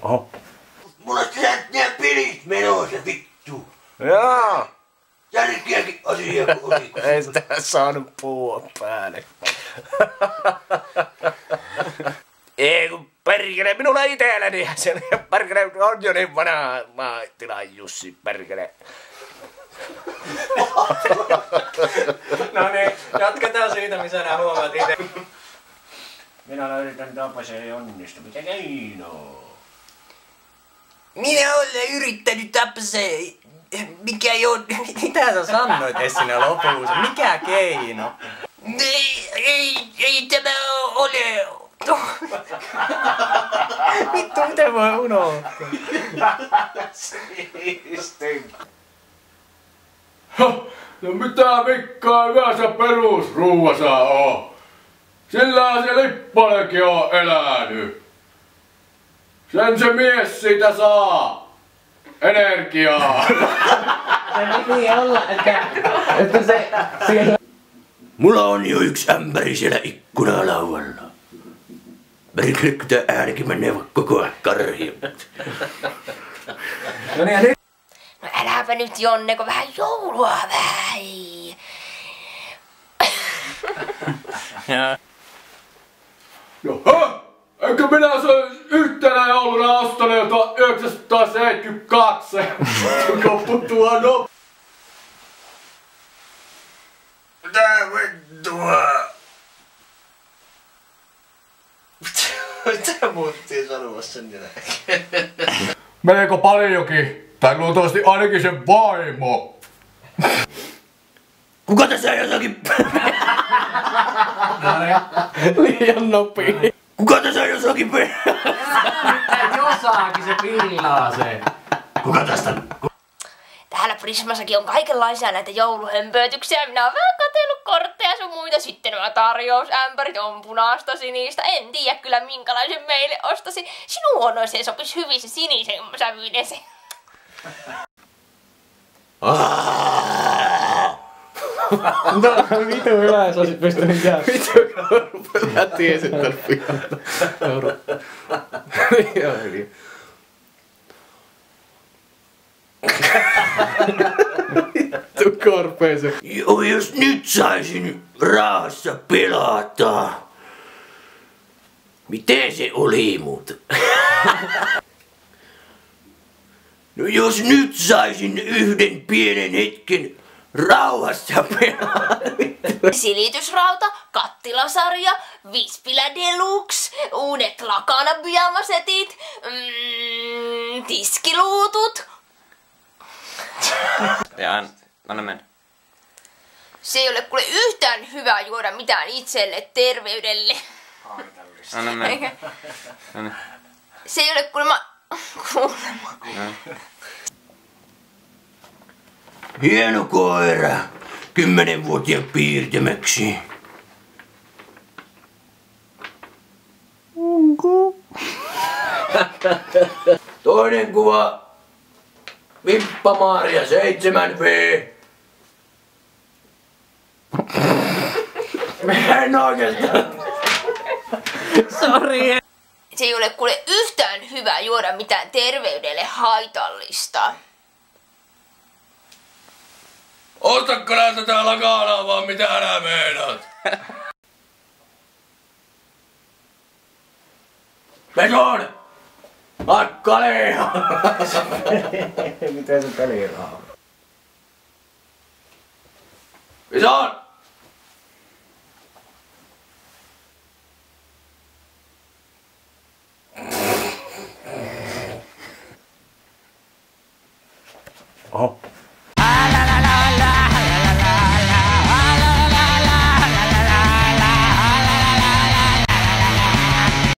Oho. Mulla nää pelit menossa, vittu. Jaa. Järkeäkin asiaa kun oli. Ei sitä saanut puhua päälle. Ei kun perkele, minulla itselläni se perkele on jo niin vanha maatilan Jussi perkele. No niin, jatketaan siitä, missä nää huomaat ite. Minä yritän tapa, se ei onnistu. Mitä keinoa? Minä olen yrittänyt tapsee. Mikä jo... Mitä sä sanoit edes sinne lopussa? Mikä keino? Ei tämä ole. Vittu, miten voi unohtaa? Siisti. No mitä vikkaa hyvässä perusruuassa on? Sillähän se Lippallekin on elänyt. Sen se mies siitä saa. Energiaa. Se piti olla, että se... Mulla on jo yksi ämpäri siellä ikkunalaudalla. Perkele, kun tää äänikin menee koko ajan karhiin. No niin, ja nyt... No äläpä nyt Jonne, kun vähän joulua vähän. Jaha! Eikö minä se yhtenä jouluna ostanut 1972? Kopputua no. Mitä vittua? Mitä muuttiin sanoa sen jälkeen? Melko paljonkin. Tai luultavasti ainakin sen vaimo. Kuka tässä jossakin... Liian nopea. Kuka tässä jossakin... Jossakin se pillaa se. Kuka tästä... Täällä Prismassakin on kaikenlaisia näitä jouluhömpötyksiä. Minä oon vähän katsellut kortteja sun muita. Sitten nämä tarjousämpärit on punaista sinistä. En tiedä kyllä minkälaisen meille ostasi. Sinun huonoiseen sopisi hyvin se sinisen sävyinen se. No, vitu hyvä, jos olisit pystynyt jäämään. Vitu korpea, mä tiesin tän pihalta. Joo, niin. Vittu korpea se. Joo, jos nyt saisin rahassa pelata. Miten se oli muuten? No jos nyt saisin yhden pienen hetken rauhassa pelata. Silitysrauta, kattilasarja, Vispilä Deluxe, uudet lakana pyjamasetit, tiskiluutut. Ja anna mennä. Se ei ole kuule yhtään hyvä juoda mitään itselle terveydelle. Anna mennä. Anna. Se ei ole kuulemma... Hieno koira. 10-vuotiaan piirtämäksi. Onko? Toinen kuva. Vimppa-Maaria 7V. En oikeastaan. Sori. Se ei ole kuule yhtään hyvä juoda mitään terveydelle haitallista. Ostatko nää tätä lakanaa vaan mitä nää meinaat? Peson! Akkaleja! Miten se peliraha on? Peson! Oho.